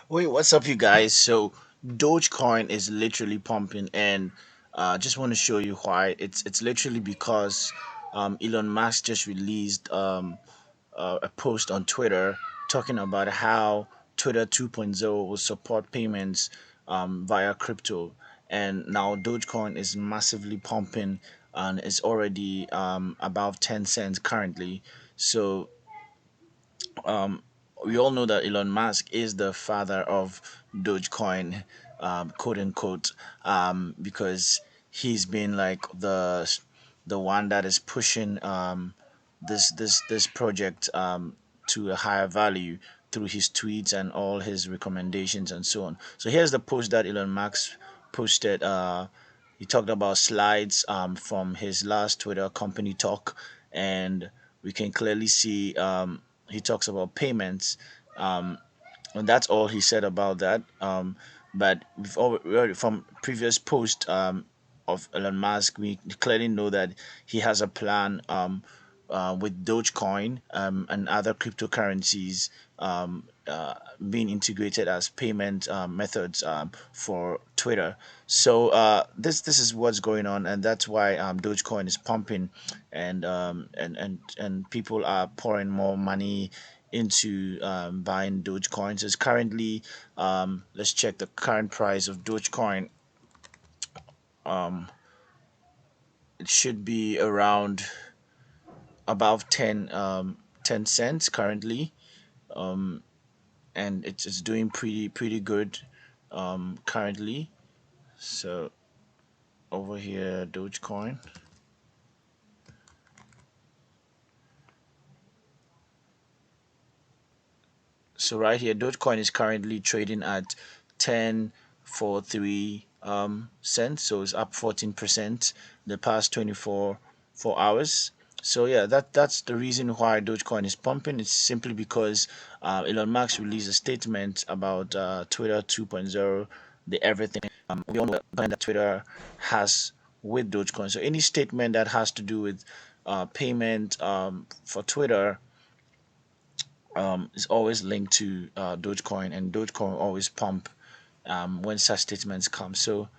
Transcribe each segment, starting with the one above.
Wait, what's up, you guys? So, Dogecoin is literally pumping, and just want to show you why. It's literally because Elon Musk just released a post on Twitter talking about how Twitter 2.0 will support payments via crypto, and now Dogecoin is massively pumping, and it's already above 10 cents currently. So um, we all know that Elon Musk is the father of Dogecoin, quote unquote, because he's been like the one that is pushing this project to a higher value through his tweets and all his recommendations and so on. So here's the post that Elon Musk posted. He talked about slides from his last Twitter company talk, and we can clearly see he talks about payments, um, and that's all he said about that. But we already, from previous post of Elon Musk, we clearly know that he has a plan with Dogecoin and other cryptocurrencies being integrated as payment methods for Twitter. So this is what's going on, and that's why Dogecoin is pumping, and people are pouring more money into buying Dogecoins. It's currently, let's check the current price of Dogecoin. Um, it should be around above 10 cents currently, um, and it's doing pretty good currently. So over here, Dogecoin. So right here, Dogecoin is currently trading at 10.43 cents. So it's up 14% the past 24 hours. So yeah, that's the reason why Dogecoin is pumping. It's simply because Elon Musk released a statement about Twitter 2.0, the everything. We all know that Twitter has with Dogecoin. So any statement that has to do with payment for Twitter is always linked to Dogecoin, and Dogecoin always pump when such statements come. So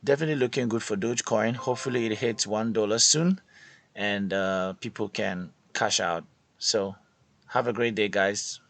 definitely looking good for Dogecoin. Hopefully it hits $1 soon, and people can cash out. So have a great day, guys.